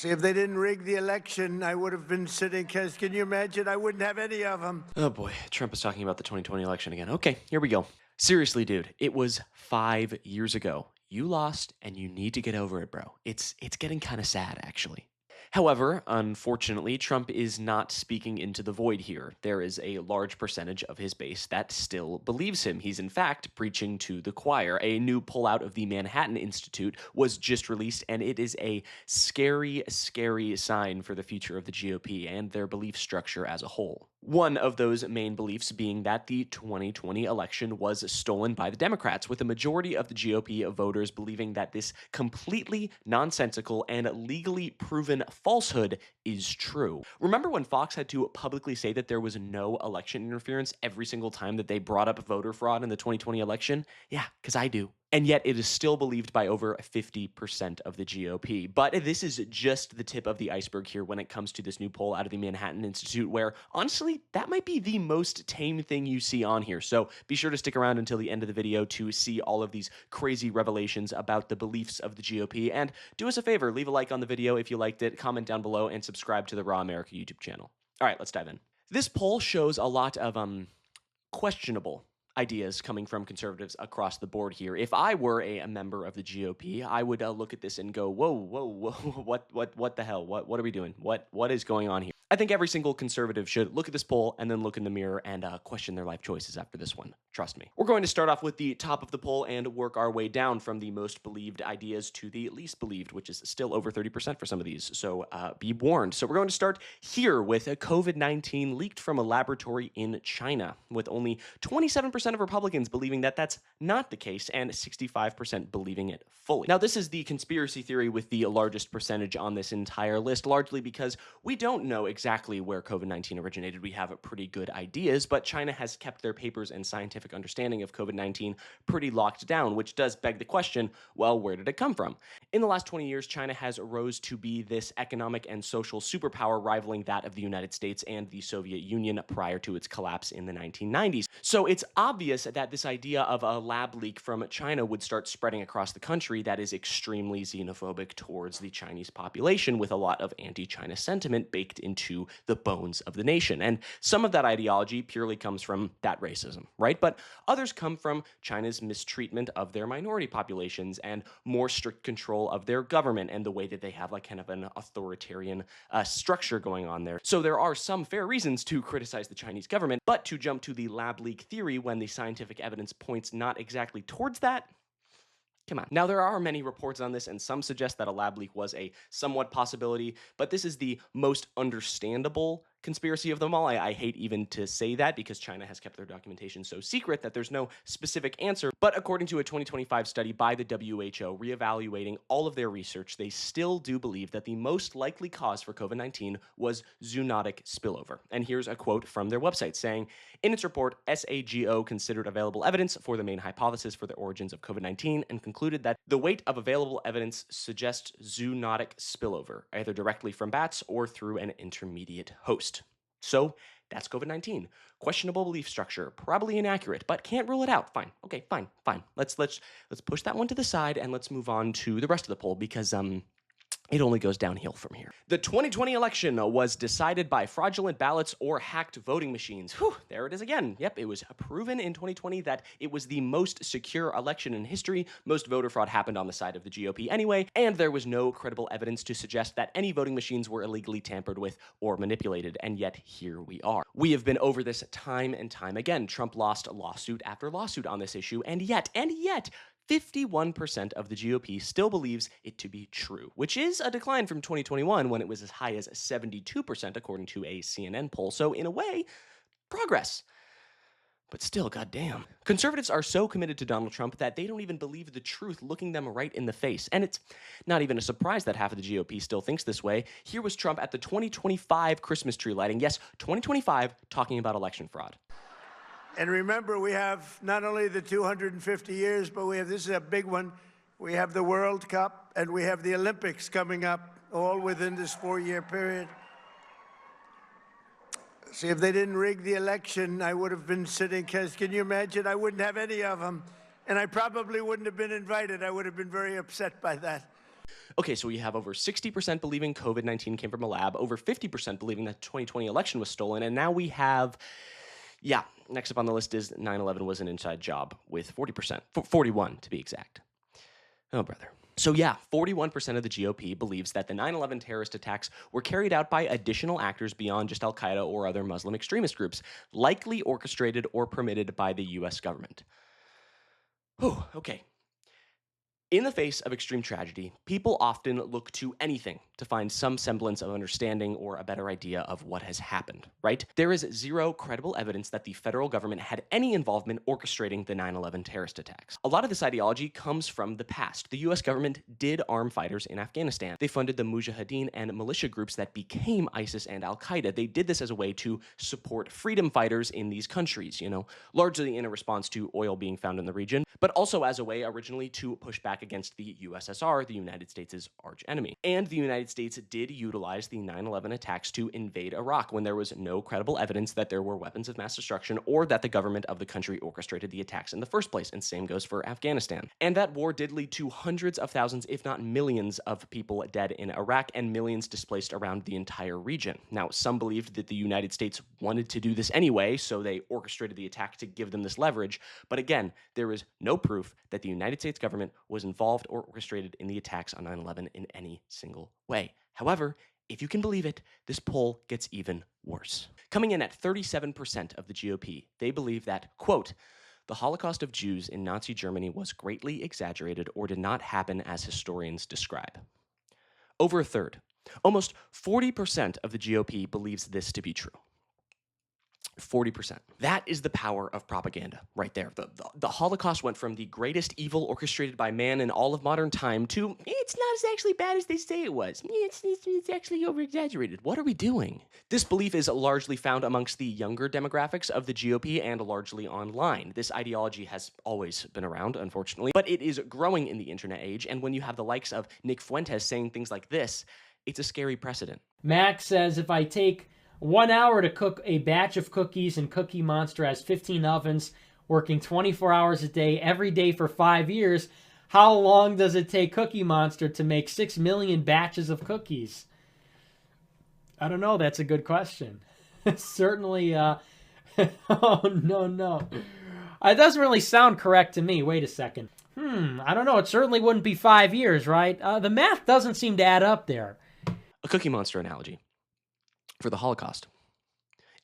See, if they didn't rig the election, I would have been sitting, because can you imagine? I wouldn't have any of them. Oh boy, Trump is talking about the 2020 election again. Okay, here we go. Seriously, dude, it was 5 years ago. You lost and you need to get over it, bro. It's getting kind of sad, actually. However, unfortunately, Trump is not speaking into the void here. There is a large percentage of his base that still believes him. He's in fact preaching to the choir. A new poll out of the Manhattan Institute was just released, and it is a scary, scary sign for the future of the GOP and their belief structure as a whole. One of those main beliefs being that the 2020 election was stolen by the Democrats, with a majority of the GOP voters believing that this completely nonsensical and legally proven falsehood is true. Remember when Fox had to publicly say that there was no election interference every single time that they brought up voter fraud in the 2020 election? Yeah, because I do. And yet it is still believed by over 50% of the GOP. But this is just the tip of the iceberg here when it comes to this new poll out of the Manhattan Institute, where honestly, that might be the most tame thing you see on here. So be sure to stick around until the end of the video to see all of these crazy revelations about the beliefs of the GOP. And do us a favor, leave a like on the video if you liked it, comment down below, and subscribe to the Raw America YouTube channel. All right, let's dive in. This poll shows a lot of questionable ideas coming from conservatives across the board here. If I were a member of the GOP, I would look at this and go, whoa, what the hell? What are we doing? What is going on here? I think every single conservative should look at this poll and then look in the mirror and question their life choices after this one. Trust me. We're going to start off with the top of the poll and work our way down from the most believed ideas to the least believed, which is still over 30% for some of these. So be warned. So we're going to start here with COVID-19 leaked from a laboratory in China, with only 27% of Republicans believing that that's not the case and 65% believing it fully. Now, this is the conspiracy theory with the largest percentage on this entire list, largely because we don't know exactly where COVID-19 originated. We have pretty good ideas, but China has kept their papers and scientific understanding of COVID-19 pretty locked down, which does beg the question, well, where did it come from? In the last 20 years, China has rose to be this economic and social superpower rivaling that of the United States and the Soviet Union prior to its collapse in the 1990s. So it's obvious that this idea of a lab leak from China would start spreading across the country that is extremely xenophobic towards the Chinese population, with a lot of anti-China sentiment baked into the bones of the nation. And some of that ideology purely comes from that racism, right? But others come from China's mistreatment of their minority populations and more strict control of their government and the way that they have like kind of an authoritarian structure going on there. So there are some fair reasons to criticize the Chinese government, but to jump to the lab leak theory when the scientific evidence points not exactly towards that, come on. Now, there are many reports on this, and some suggest that a lab leak was a somewhat possibility, but this is the most understandable conspiracy of them all. I hate even to say that because China has kept their documentation so secret that there's no specific answer. But according to a 2025 study by the WHO reevaluating all of their research, they still do believe that the most likely cause for COVID-19 was zoonotic spillover. And here's a quote from their website saying, in its report, SAGO considered available evidence for the main hypothesis for the origins of COVID-19 and concluded that the weight of available evidence suggests zoonotic spillover, either directly from bats or through an intermediate host. So that's COVID-19. Questionable belief structure, probably inaccurate, but can't rule it out. Fine. Okay, fine. Let's push that one to the side and let's move on to the rest of the poll because it only goes downhill from here. The 2020 election was decided by fraudulent ballots or hacked voting machines. Whew, there it is again. Yep, it was proven in 2020 that it was the most secure election in history. Most voter fraud happened on the side of the GOP anyway, and there was no credible evidence to suggest that any voting machines were illegally tampered with or manipulated, and yet here we are. We have been over this time and time again. Trump lost lawsuit after lawsuit on this issue, and yet, 51% of the GOP still believes it to be true, which is a decline from 2021 when it was as high as 72% according to a CNN poll. So in a way, progress. But still, goddamn. Conservatives are so committed to Donald Trump that they don't even believe the truth looking them right in the face. And it's not even a surprise that half of the GOP still thinks this way. Here was Trump at the 2025 Christmas tree lighting. Yes, 2025, talking about election fraud. And remember, we have not only the 250 years, but this is a big one. We have the World Cup and we have the Olympics coming up, all within this 4-year period. See, if they didn't rig the election, I would have been sitting, because can you imagine? I wouldn't have any of them. And I probably wouldn't have been invited. I would have been very upset by that. Okay, so we have over 60% believing COVID-19 came from a lab, over 50% believing that the 2020 election was stolen, and now we have, yeah, next up on the list is 9/11 was an inside job with 40%, 41 to be exact. Oh, brother. So yeah, 41% of the GOP believes that the 9/11 terrorist attacks were carried out by additional actors beyond just Al-Qaeda or other Muslim extremist groups, likely orchestrated or permitted by the US government. Whew, okay. In the face of extreme tragedy, people often look to anything to find some semblance of understanding or a better idea of what has happened, right? There is zero credible evidence that the federal government had any involvement orchestrating the 9/11 terrorist attacks. A lot of this ideology comes from the past. The US government did arm fighters in Afghanistan. They funded the Mujahideen and militia groups that became ISIS and Al-Qaeda. They did this as a way to support freedom fighters in these countries, largely in a response to oil being found in the region, but also as a way originally to push back against the USSR, the United States' arch enemy. And the United States did utilize the 9/11 attacks to invade Iraq when there was no credible evidence that there were weapons of mass destruction or that the government of the country orchestrated the attacks in the first place, and same goes for Afghanistan. And that war did lead to hundreds of thousands, if not millions, of people dead in Iraq and millions displaced around the entire region. Now, some believed that the United States wanted to do this anyway, so they orchestrated the attack to give them this leverage, but again, there is no proof that the United States government was involved or orchestrated in the attacks on 9/11 in any single way. However, if you can believe it, this poll gets even worse. Coming in at 37% of the GOP, they believe that, quote, the Holocaust of Jews in Nazi Germany was greatly exaggerated or did not happen as historians describe. Over a third, almost 40% of the GOP believes this to be true. 40%. That is the power of propaganda right there. The Holocaust went from the greatest evil orchestrated by man in all of modern time to, it's not as actually bad as they say it was. It's actually over-exaggerated. What are we doing? This belief is largely found amongst the younger demographics of the GOP and largely online. This ideology has always been around, unfortunately, but it is growing in the internet age, and when you have the likes of Nick Fuentes saying things like this, it's a scary precedent. Max says, if I take 1 hour to cook a batch of cookies and Cookie Monster has 15 ovens, working 24 hours a day, every day for 5 years, how long does it take Cookie Monster to make 6 million batches of cookies? I don't know. That's a good question. Certainly, oh, no. It doesn't really sound correct to me. Wait a second. I don't know. It certainly wouldn't be 5 years, right? The math doesn't seem to add up there. A Cookie Monster analogy for the Holocaust.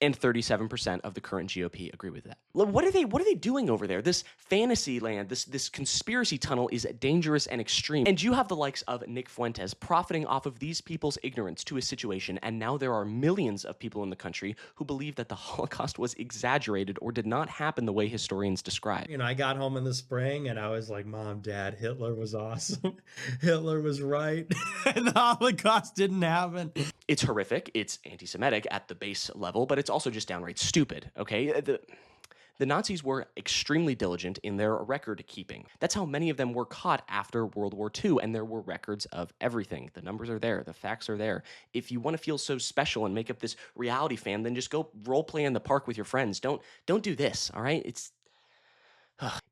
And 37% of the current GOP agree with that. What are they doing over there? This fantasy land, this conspiracy tunnel is dangerous and extreme. And you have the likes of Nick Fuentes profiting off of these people's ignorance to a situation, and now there are millions of people in the country who believe that the Holocaust was exaggerated or did not happen the way historians describe. I got home in the spring and I was like, Mom, Dad, Hitler was awesome. Hitler was right. And the Holocaust didn't happen. It's horrific, it's anti-Semitic at the base level, but it's also just downright stupid, okay? The Nazis were extremely diligent in their record keeping. That's how many of them were caught after World War II, and there were records of everything. The numbers are there, the facts are there. If you want to feel so special and make up this reality fan, then just go role play in the park with your friends. Don't do this, all right? It's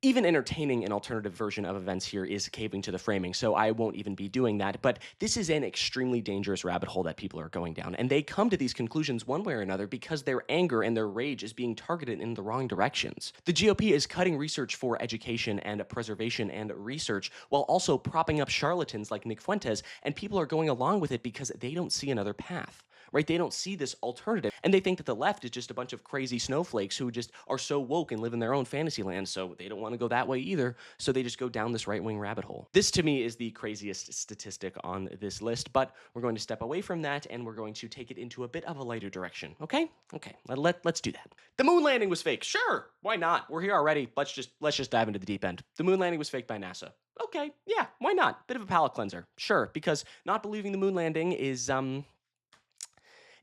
even entertaining an alternative version of events here is caving to the framing, so I won't even be doing that, but this is an extremely dangerous rabbit hole that people are going down, and they come to these conclusions one way or another because their anger and their rage is being targeted in the wrong directions. The GOP is cutting research for education and preservation and research while also propping up charlatans like Nick Fuentes, and people are going along with it because they don't see another path. Right? They don't see this alternative, and they think that the left is just a bunch of crazy snowflakes who just are so woke and live in their own fantasy land, so they don't want to go that way either, so they just go down this right-wing rabbit hole. This, to me, is the craziest statistic on this list, but we're going to step away from that, and we're going to take it into a bit of a lighter direction, okay? Okay, let's do that. The moon landing was fake. Sure, why not? We're here already. Let's just dive into the deep end. The moon landing was fake by NASA. Okay, yeah, why not? Bit of a palate cleanser. Sure, because not believing the moon landing is,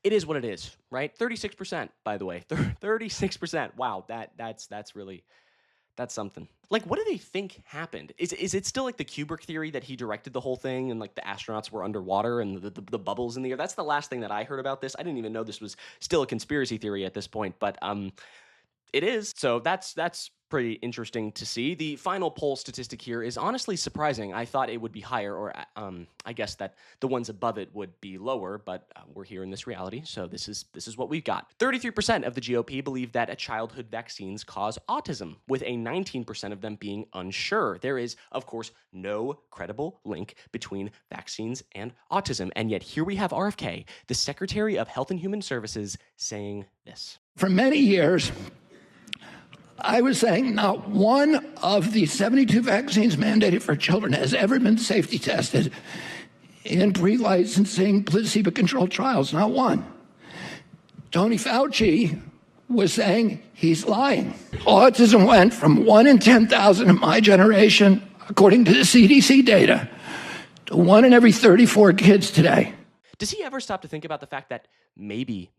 it is what it is, right? 36%, by the way. 36%. Wow, that's something. Like, what do they think happened? Is it still like the Kubrick theory that he directed the whole thing and like the astronauts were underwater and the bubbles in the air? That's the last thing that I heard about this. I didn't even know this was still a conspiracy theory at this point, but it is. So that's pretty interesting to see. The final poll statistic here is honestly surprising. I thought it would be higher, or I guess that the ones above it would be lower, but we're here in this reality, so this is what we've got. 33% of the GOP believe that childhood vaccines cause autism, with a 19% of them being unsure. There is, of course, no credible link between vaccines and autism, and yet here we have RFK, the Secretary of Health and Human Services, saying this. For many years, I was saying not one of the 72 vaccines mandated for children has ever been safety tested in pre-licensing placebo-controlled trials, not one. Tony Fauci was saying he's lying. Autism went from 1 in 10,000 in my generation, according to the CDC data, to 1 in every 34 kids today. Does he ever stop to think about the fact that maybe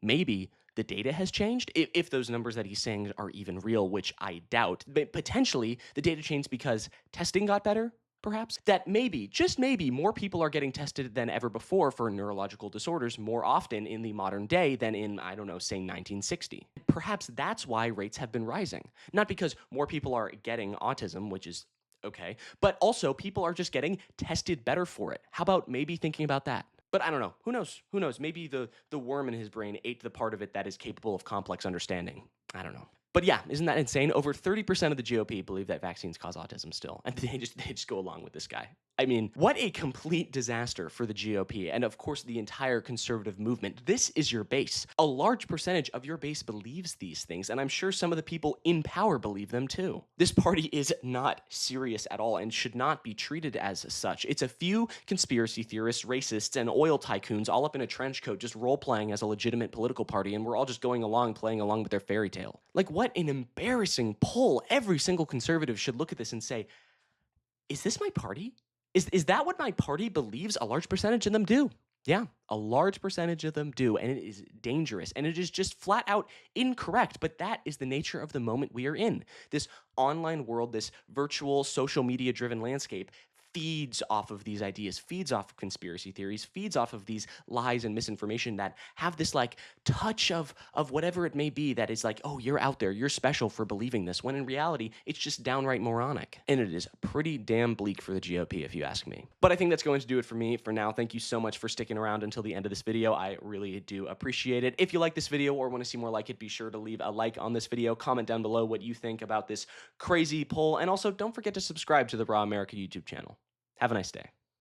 the data has changed? If those numbers that he's saying are even real, which I doubt, but potentially the data changed because testing got better, perhaps? That maybe, just maybe, more people are getting tested than ever before for neurological disorders more often in the modern day than in, I don't know, say 1960. Perhaps that's why rates have been rising. Not because more people are getting autism, which is okay, but also people are just getting tested better for it. How about maybe thinking about that? But I don't know. Who knows? Who knows? Maybe the worm in his brain ate the part of it that is capable of complex understanding. I don't know. But yeah, isn't that insane? Over 30% of the GOP believe that vaccines cause autism still, and they just go along with this guy. I mean, what a complete disaster for the GOP, and of course the entire conservative movement. This is your base. A large percentage of your base believes these things, and I'm sure some of the people in power believe them too. This party is not serious at all and should not be treated as such. It's a few conspiracy theorists, racists, and oil tycoons all up in a trench coat just role-playing as a legitimate political party, and we're all just going along, playing along with their fairy tale. Like, what an embarrassing poll. Every single conservative should look at this and say, is this my party? Is that what my party believes? A large percentage of them do. Yeah, a large percentage of them do, and it is dangerous, and it is just flat out incorrect, but that is the nature of the moment we are in. This online world, this virtual social media-driven landscape feeds off of these ideas, feeds off of conspiracy theories, feeds off of these lies and misinformation that have this like touch of whatever it may be that is like, oh, you're out there, you're special for believing this, when in reality, it's just downright moronic. And it is pretty damn bleak for the GOP, if you ask me. But I think that's going to do it for me for now. Thank you so much for sticking around until the end of this video. I really do appreciate it. If you like this video or want to see more like it, be sure to leave a like on this video, comment down below what you think about this crazy poll, and also don't forget to subscribe to the Raw America YouTube channel. Have a nice day.